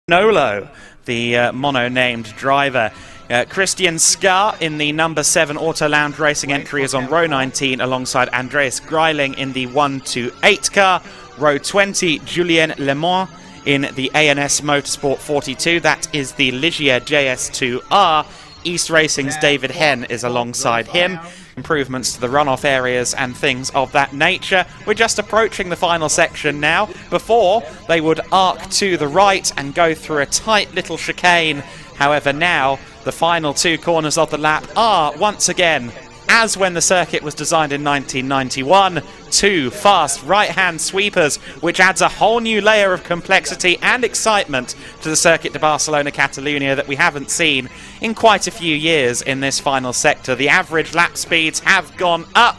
Nolo, the mono-named driver. Christian Scar in the number 7 Auto Lounge Racing entry is on row 19 alongside Andreas Greiling in the 128 car. Row 20, Julien Lemont in the ANS Motorsport 42. That is the Ligier JS2R. East Racing's David Henn is alongside him. Improvements to the runoff areas and things of that nature. We're just approaching the final section now. Before, they would arc to the right and go through a tight little chicane. However, now the final 2 corners of the lap are once again, as when the circuit was designed in 1991, 2 fast right-hand sweepers, which adds a whole new layer of complexity and excitement to the Circuit de Barcelona Catalunya that we haven't seen in quite a few years in this final sector. The average lap speeds have gone up,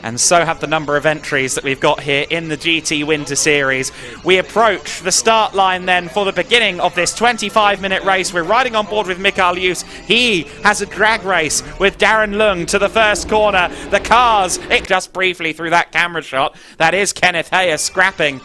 and so have the number of entries that we've got here in the GT Winter Series. We approach the start line then for the beginning of this 25-minute race. We're riding on board with Mikael Juus. He has a drag race with Darren Lung to the first corner. The cars, just briefly through that camera shot, that is Kenneth Hayer scrapping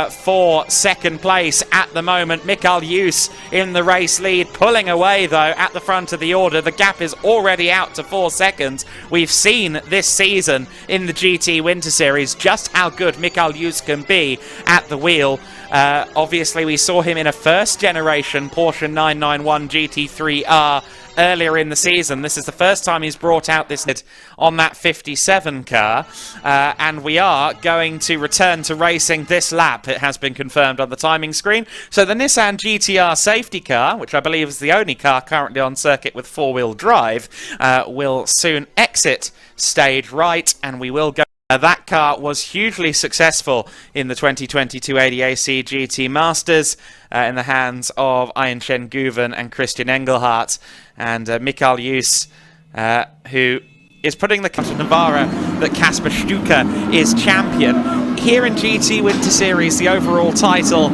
for second place at the moment. Mikael Juus in the race lead, pulling away though at the front of the order. The gap is already out to 4 seconds. We've seen this season in the GT Winter Series just how good Mikael Juus can be at the wheel. Obviously we saw him in a first generation Porsche 991 GT3R earlier in the season. This is the first time he's brought out this on that 57 car, and we are going to return to racing this lap. It has been confirmed on the timing screen. So the Nissan GTR safety car, which I believe is the only car currently on circuit with 4-wheel drive, will soon exit stage right, and we will go. That car was hugely successful in the 2022 ADAC GT Masters in the hands of Ayen Guven and Christian Engelhardt. And Mikael Juus, who is putting the cut to Navarra that Kasper Stuka is champion. Here in GT Winter Series, the overall title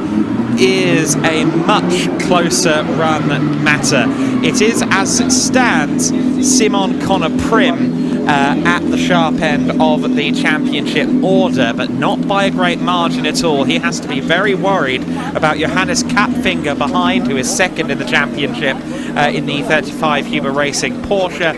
is a much closer run matter. It is, as it stands, Simon Connor Prim at the sharp end of the championship order, but not by a great margin at all. He has to be very worried about Johannes Kapfinger behind, who is second in the championship in the 35 Huber Racing Porsche.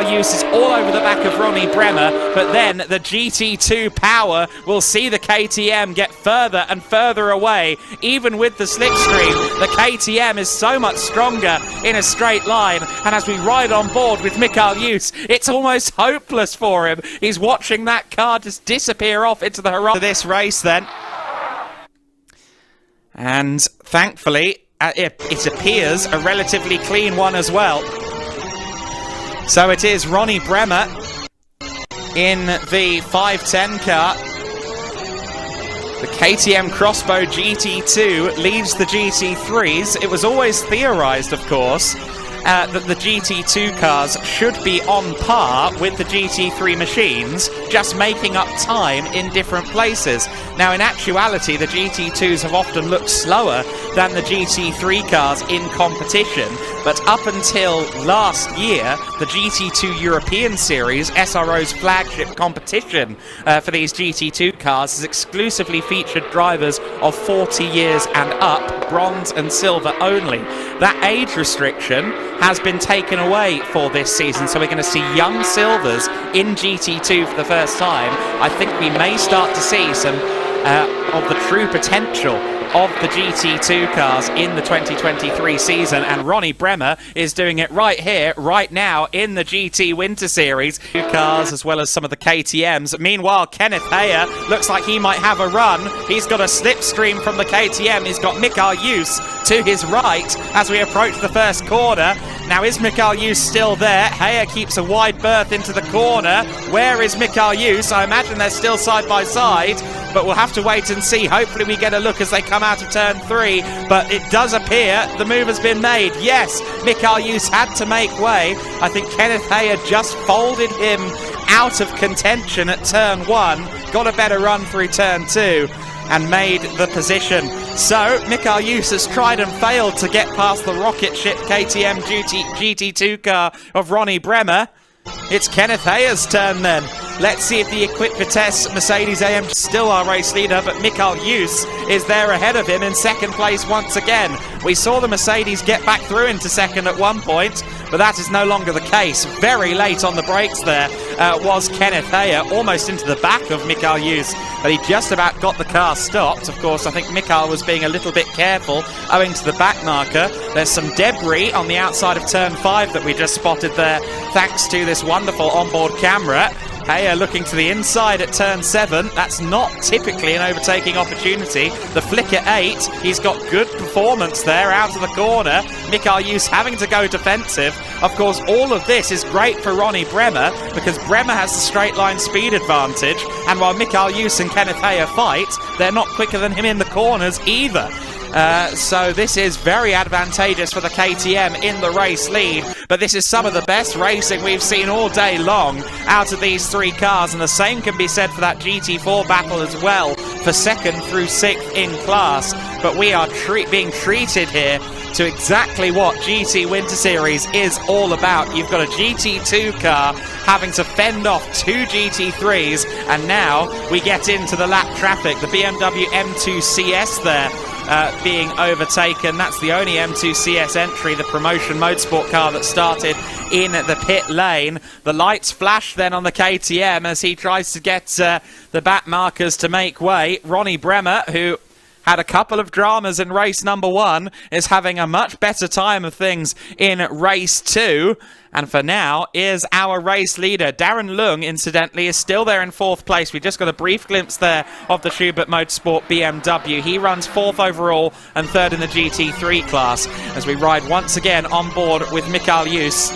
Juus is all over the back of Ronnie Bremer, but then the GT2 power will see the KTM get further and further away. Even with the slipstream, the KTM is so much stronger in a straight line, and as we ride on board with Mikael Juus, it's almost hopeless for him. He's watching that car just disappear off into the horizon. This race then, and thankfully it appears a relatively clean one as well. So it is Ronnie Bremer in the 510 car. The KTM Crossbow GT2 leads the GT3s. It was always theorised, of course, that the GT2 cars should be on par with the GT3 machines, just making up time in different places. Now, in actuality, the GT2s have often looked slower than the GT3 cars in competition, but up until last year, the GT2 European Series, SRO's flagship competition for these GT2 cars, has exclusively featured drivers of 40 years and up, bronze and silver only. That age restriction has been taken away for this season, so we're going to see young silvers in GT2 for the first time. I think we may start to see some of the true potential of the GT2 cars in the 2023 season, and Ronnie Bremer is doing it right here, right now, in the GT Winter Series. Two cars as well as some of the KTMs. Meanwhile, Kenneth Hayer looks like he might have a run. He's got a slipstream from the KTM. He's got Mikael Juus to his right as we approach the first corner. Now, is Mikael Juus still there? Hayer keeps a wide berth into the corner. Where is Mikael Juus? I imagine they're still side by side, but we'll have to wait and see. Hopefully we get a look as they come out of turn 3, but it does appear the move has been made. Yes, Mikael Juus had to make way. I think Kenneth Hayer just folded him out of contention at turn 1, got a better run through turn 2, and made the position. So, Mikael Juus has tried and failed to get past the rocket ship KTM GT2 car of Ronnie Bremer. It's Kenneth Hayer's turn then. Let's see if the Equip Vitesse Mercedes AMG still our race leader, but Mikael Hughes is there ahead of him in second place once again. We saw the Mercedes get back through into second at one point, but that is no longer the case. Very late on the brakes there was Kenneth Hayer, almost into the back of Mikael Hughes, but he just about got the car stopped. Of course, I think Mikael was being a little bit careful owing to the back marker. There's some debris on the outside of turn 5 that we just spotted there, thanks to this wonderful onboard camera. Hayer looking to the inside at turn 7. That's not typically an overtaking opportunity. The flick at 8. He's got good performance there out of the corner. Mikael Hughes having to go defensive. Of course, all of this is great for Ronnie Bremer because Bremer has the straight line speed advantage. And while Mikael Hughes and Kenneth Hayer fight, they're not quicker than him in the corners either. So this is very advantageous for the KTM in the race lead, but this is some of the best racing we've seen all day long out of these three cars, and the same can be said for that GT4 battle as well, for 2nd through 6th in class. But we are being treated here to exactly what GT Winter Series is all about. You've got a GT2 car having to fend off 2 GT3s, and now we get into the lap traffic. The BMW M2 CS there being overtaken. That's the only M2 CS entry, the promotion motorsport car that started in the pit lane. The lights flash then on the KTM as he tries to get the back markers to make way. Ronnie Bremer, who had a couple of dramas in race number 1, is having a much better time of things in race 2. And for now, is our race leader. Darren Lung, incidentally, is still there in 4th place. We just got a brief glimpse there of the Schubert Motorsport BMW. He runs 4th overall and 3rd in the GT3 class as we ride once again on board with Mikael Hughes.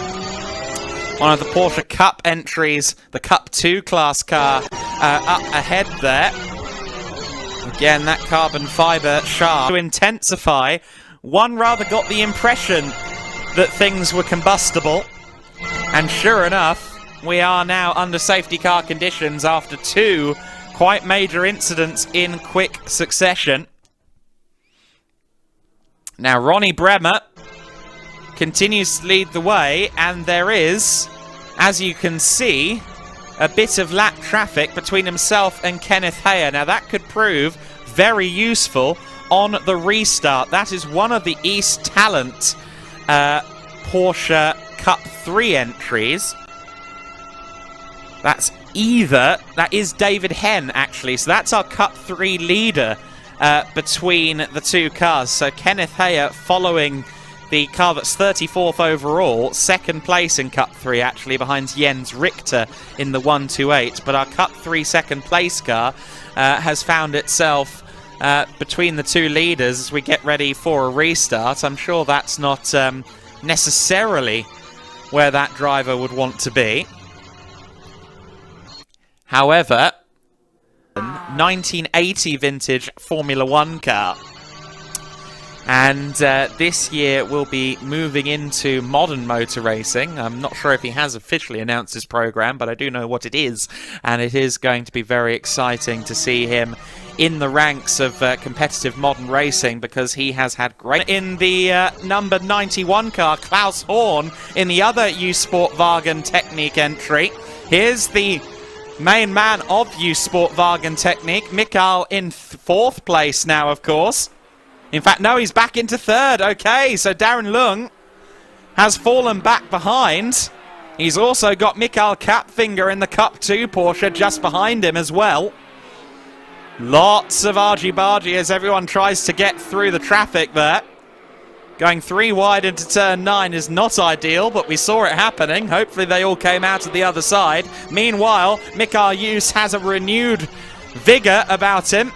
One of the Porsche Cup entries, the Cup 2 class car up ahead there. Again, that carbon fibre shaft to intensify. One rather got the impression that things were combustible. And sure enough, we are now under safety car conditions after 2 quite major incidents in quick succession. Now, Ronnie Bremer continues to lead the way, and there is, as you can see, a bit of lap traffic between himself and Kenneth Hayer. Now, that could prove very useful on the restart. That is one of the East Talent Porsche Cup 3 entries. That is David Henn, actually. So that's our Cup 3 leader between the two cars. So Kenneth Hayer following the car that's 34th overall, 2nd place in Cup 3, actually, behind Jens Richter in the 128. But our Cup 3 2nd place car has found itself between the two leaders as we get ready for a restart. I'm sure that's not necessarily where that driver would want to be. However, 1980 vintage Formula 1 car. And this year we'll be moving into modern motor racing. I'm not sure if he has officially announced his program, but I do know what it is. And it is going to be very exciting to see him in the ranks of competitive modern racing, because he has had great... In the number 91 car, Klaus Horn, in the other U-Sport Wagen Technique entry. Here's the main man of U-Sport Wagen Technique, Mikael, in 4th place now, of course. In fact, no, he's back into 3rd. Okay, so Darren Lung has fallen back behind. He's also got Mikael Kapfinger in the Cup 2 Porsche just behind him as well. Lots of argy-bargy as everyone tries to get through the traffic there. Going 3 wide into turn 9 is not ideal, but we saw it happening. Hopefully they all came out of the other side. Meanwhile, Mikael Hughes has a renewed vigour about him.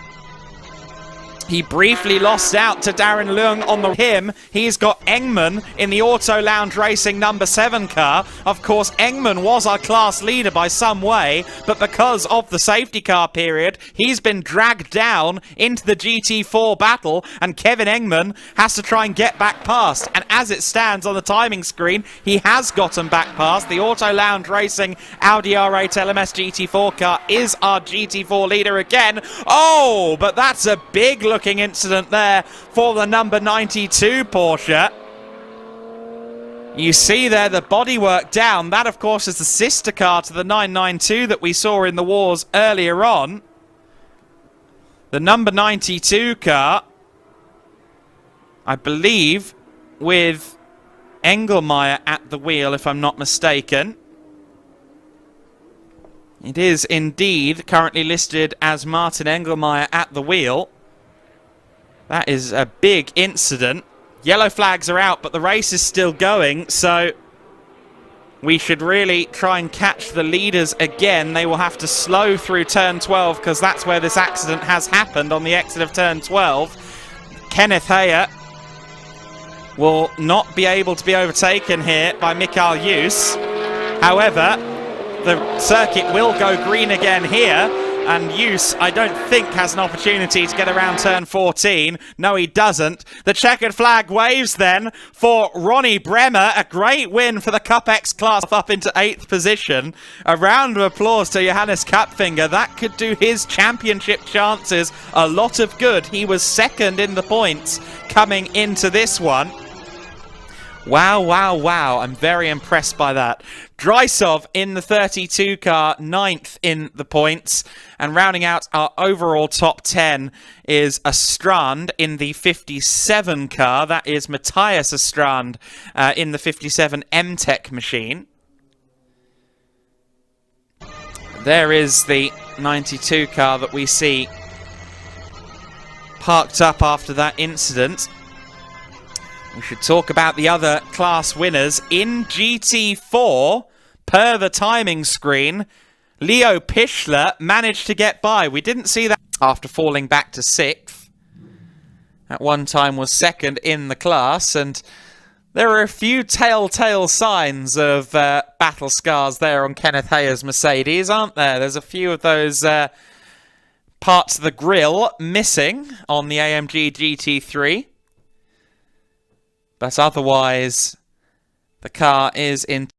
He briefly lost out to Darren Lung on him. He's got Engman in the Auto Lounge Racing number 7 car. Of course, Engman was our class leader by some way, but because of the safety car period, he's been dragged down into the GT4 battle, and Kevin Engman has to try and get back past. And as it stands on the timing screen, he has gotten back past. The Auto Lounge Racing Audi R8 LMS GT4 car is our GT4 leader again. Oh, but that's a big looking incident there for the number 92 Porsche. You see there the bodywork down. That, of course, is the sister car to the 992 that we saw in the wars earlier on. The number 92 car, I believe, with Engelmeyer at the wheel, if I'm not mistaken. It is indeed currently listed as Martin Engelmeyer at the wheel. That is a big incident. Yellow flags are out, but the race is still going, so we should really try and catch the leaders again. They will have to slow through turn 12 because that's where this accident has happened, on the exit of turn 12. Kenneth Heyer will not be able to be overtaken here by Mikael Hughes. However, the circuit will go green again here, and Hughes, I don't think, has an opportunity to get around turn 14. No, he doesn't. The checkered flag waves then for Ronnie Bremer. A great win for the Cup X class, up into 8th position. A round of applause to Johannes Kapfinger. That could do his championship chances a lot of good. He was second in the points coming into this one. Wow, wow, wow. I'm very impressed by that. Drysov in the 32 car, 9th in the points. And rounding out our overall top 10 is Astrand in the 57 car. That is Matthias Astrand in the 57 M-Tech machine. There is the 92 car that we see parked up after that incident. We should talk about the other class winners. In GT4, per the timing screen, Leo Pichler managed to get by. We didn't see that after falling back to 6th. At one time was second in the class, and there are a few telltale signs of battle scars there on Kenneth Heyer's Mercedes, aren't there? There's a few of those parts of the grille missing on the AMG GT3. But otherwise, the car is in